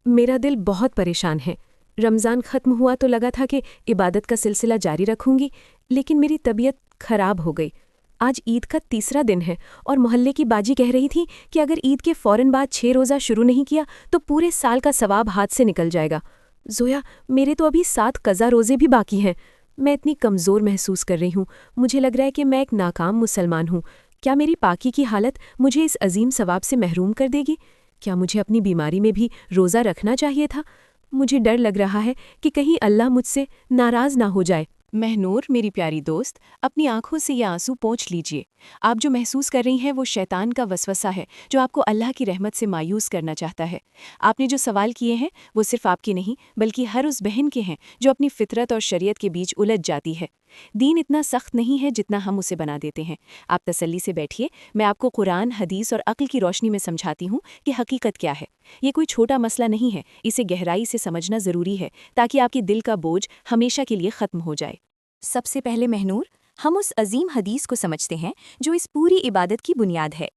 میرا دل بہت پریشان ہے۔ رمضان ختم ہوا تو لگا تھا کہ عبادت کا سلسلہ جاری رکھوں گی، لیکن میری طبیعت خراب ہو گئی۔ آج عید کا تیسرا دن ہے اور محلے کی باجی کہہ رہی تھی کہ اگر عید کے فوراً بعد 6 روزہ شروع نہیں کیا تو پورے سال کا ثواب ہاتھ سے نکل جائے گا۔ زویا، میرے تو ابھی 7 قضا روزے بھی باقی ہیں۔ میں اتنی کمزور محسوس کر رہی ہوں، مجھے لگ رہا ہے کہ میں ایک ناکام مسلمان ہوں۔ کیا میری پاکی کی حالت مجھے اس عظیم ثواب سے محروم کر دے گی؟ کیا مجھے اپنی بیماری میں بھی روزہ رکھنا چاہیے تھا؟ مجھے ڈر لگ رہا ہے کہ کہیں اللہ مجھ سے ناراض نہ ہو جائے۔ مہنور، میری پیاری دوست، اپنی آنکھوں سے یہ آنسو پونچھ لیجئے۔ آپ جو محسوس کر رہی ہیں وہ شیطان کا وسوسہ ہے جو آپ کو اللہ کی رحمت سے مایوس کرنا چاہتا ہے۔ آپ نے جو سوال کیے ہیں وہ صرف آپ کے نہیں بلکہ ہر اس بہن کے ہیں جو اپنی فطرت اور شریعت کے بیچ الجھ جاتی ہے۔ دین اتنا سخت نہیں ہے جتنا ہم اسے بنا دیتے ہیں۔ آپ تسلی سے بیٹھیے، میں آپ کو قرآن، حدیث اور عقل کی روشنی میں سمجھاتی ہوں کہ حقیقت کیا ہے۔ یہ کوئی چھوٹا مسئلہ نہیں ہے، اسے گہرائی سے سمجھنا ضروری ہے تاکہ آپ کے دل کا بوجھ ہمیشہ کے لیے ختم ہو جائے۔ سب سے پہلے مہنور، ہم اس عظیم حدیث کو سمجھتے ہیں جو اس پوری عبادت کی بنیاد ہے۔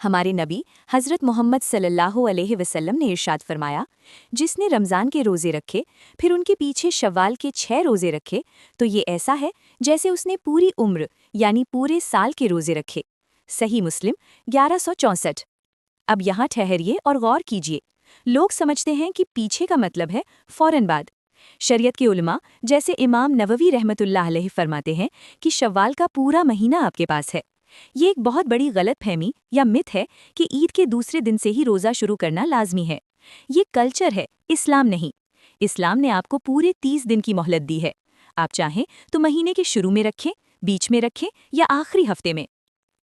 ہمارے نبی حضرت محمد صلی اللہ علیہ وسلم نے ارشاد فرمایا، جس نے رمضان کے روزے رکھے پھر ان کے پیچھے شوال کے 6 روزے رکھے تو یہ ایسا ہے جیسے اس نے پوری عمر یعنی پورے سال کے روزے رکھے۔ صحیح مسلم 1164۔ اب یہاں ٹھہریے اور غور کیجیے۔ لوگ سمجھتے ہیں کہ پیچھے کا مطلب ہے فوراً بعد۔ شریعت کے علماء جیسے امام نووی رحمۃ اللہ علیہ فرماتے ہیں کہ شوال کا پورا مہینہ آپ کے پاس ہے۔ یہ ایک بہت بڑی غلط فہمی یا مت ہے کہ عید کے دوسرے دن سے ہی روزہ شروع کرنا لازمی ہے۔ یہ کلچر ہے، اسلام نہیں۔ اسلام نے آپ کو پورے 30 دن کی مہلت دی ہے۔ آپ چاہیں تو مہینے کے شروع میں رکھیں، بیچ میں رکھیں یا آخری ہفتے میں۔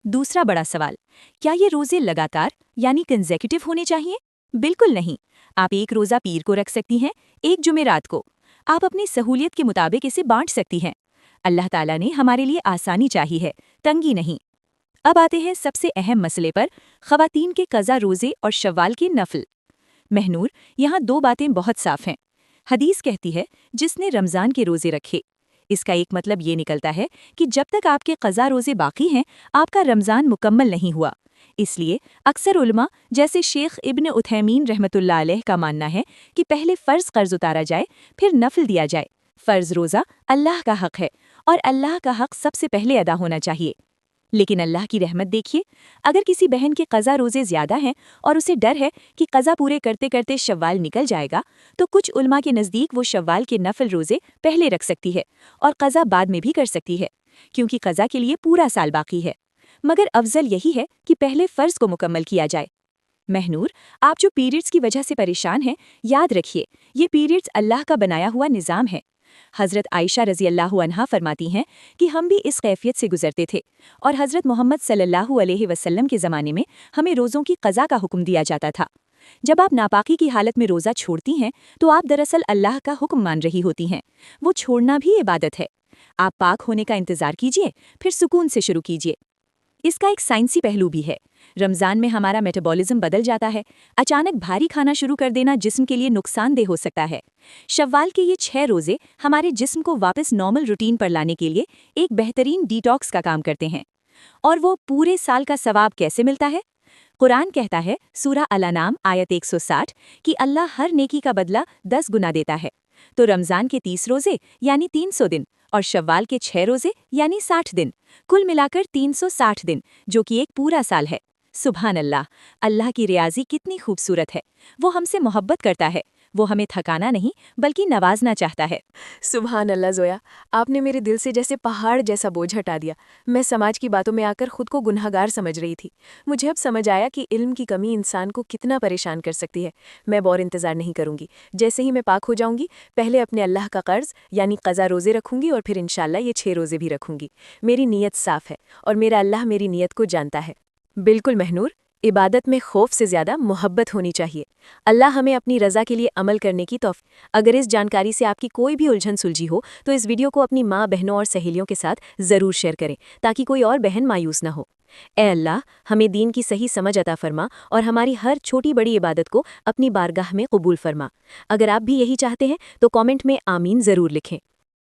دوسرا بڑا سوال، کیا یہ روزے لگاتار یعنی کنزیکیٹو ہونے چاہیے؟ بالکل نہیں۔ آپ ایک روزہ پیر کو رکھ سکتی ہیں، ایک جمعرات کو۔ آپ اپنی سہولیت کے مطابق اسے بانٹ سکتی ہیں۔ اللہ تعالیٰ نے ہمارے لیے آسانی چاہی ہے، تنگی نہیں۔ اب آتے ہیں سب سے اہم مسئلے پر، خواتین کے قضا روزے اور شوال کے نفل۔ مہنور، یہاں 2 باتیں بہت صاف ہیں۔ حدیث کہتی ہے جس نے رمضان کے روزے رکھے۔ اس کا ایک مطلب یہ نکلتا ہے کہ جب تک آپ کے قضا روزے باقی ہیں آپ کا رمضان مکمل نہیں ہوا۔ اس لیے اکثر علماء جیسے شیخ ابن عثیمین رحمۃ اللہ علیہ کا ماننا ہے کہ پہلے فرض قرض اتارا جائے پھر نفل دیا جائے۔ فرض روزہ اللہ کا حق ہے اور اللہ کا حق سب سے پہلے ادا ہونا چاہیے۔ لیکن اللہ کی رحمت دیکھیے، اگر کسی بہن کے قضا روزے زیادہ ہیں اور اسے ڈر ہے کہ قضا پورے کرتے کرتے شوال نکل جائے گا تو کچھ علماء کے نزدیک وہ شوال کے نفل روزے پہلے رکھ سکتی ہے اور قضا بعد میں بھی کر سکتی ہے، کیونکہ قضا کے لیے پورا سال باقی ہے۔ مگر افضل یہی ہے کہ پہلے فرض کو مکمل کیا جائے۔ مہنور، آپ جو پیریڈز کی وجہ سے پریشان ہیں، یاد رکھیے یہ پیریڈز اللہ کا بنایا ہوا نظام ہے۔ حضرت عائشہ رضی اللہ عنہا فرماتی ہیں کہ ہم بھی اس کیفیت سے گزرتے تھے اور حضرت محمد صلی اللہ علیہ وسلم کے زمانے میں ہمیں روزوں کی قضا کا حکم دیا جاتا تھا۔ جب آپ ناپاکی کی حالت میں روزہ چھوڑتی ہیں تو آپ دراصل اللہ کا حکم مان رہی ہوتی ہیں۔ وہ چھوڑنا بھی عبادت ہے۔ آپ پاک ہونے کا انتظار کیجیے، پھر سکون سے شروع کیجیے۔ اس کا ایک سائنسی پہلو بھی ہے۔ رمضان میں ہمارا میٹابولزم بدل جاتا ہے۔ اچانک بھاری کھانا شروع کر دینا جسم کے لیے نقصان دہ ہو سکتا ہے۔ شوال کے یہ 6 روزے ہمارے جسم کو واپس نارمل روٹین پر لانے کے لیے ایک بہترین ڈیٹاکس کا کام کرتے ہیں۔ اور وہ پورے سال کا ثواب کیسے ملتا ہے؟ قرآن کہتا ہے سورہ الانعام آیت 160 کہ اللہ ہر نیکی کا بدلہ 10 گنا دیتا ہے۔ تو رمضان کے 30 روزے یعنی 300 دن اور شوال کے 6 روزے یعنی 60 دن، کل ملا کر 360 دن، جو کہ ایک پورا سال ہے۔ سبحان اللہ، اللہ کی ریاضی کتنی خوبصورت ہے۔ وہ ہم سے محبت کرتا ہے، وہ ہمیں تھکانا نہیں بلکہ نوازنا چاہتا ہے۔ سبحان اللہ زویا، آپ نے میرے دل سے جیسے پہاڑ جیسا بوجھ ہٹا دیا۔ میں سماج کی باتوں میں آ کر خود کو گنہگار سمجھ رہی تھی۔ مجھے اب سمجھ آیا کہ علم کی کمی انسان کو کتنا پریشان کر سکتی ہے۔ میں اور انتظار نہیں کروں گی۔ جیسے ہی میں پاک ہو جاؤں گی پہلے اپنے اللہ کا قرض یعنی قضا روزے رکھوں گی اور پھر انشاءاللہ یہ 6 روزے بھی رکھوں گی۔ میری نیت صاف ہے اور میرا اللہ میری نیت کو جانتا ہے۔ بالکل مہنور، عبادت میں خوف سے زیادہ محبت ہونی چاہیے۔ اللہ ہمیں اپنی رضا کے لیے عمل کرنے کی توفیق۔ اگر اس جانکاری سے آپ کی کوئی بھی الجھن سلجھی ہو تو اس ویڈیو کو اپنی ماں، بہنوں اور سہیلیوں کے ساتھ ضرور شیئر کریں تاکہ کوئی اور بہن مایوس نہ ہو۔ اے اللہ، ہمیں دین کی صحیح سمجھ عطا فرما اور ہماری ہر چھوٹی بڑی عبادت کو اپنی بارگاہ میں قبول فرما۔ اگر آپ بھی یہی چاہتے ہیں تو کامنٹ میں آمین ضرور لکھیں۔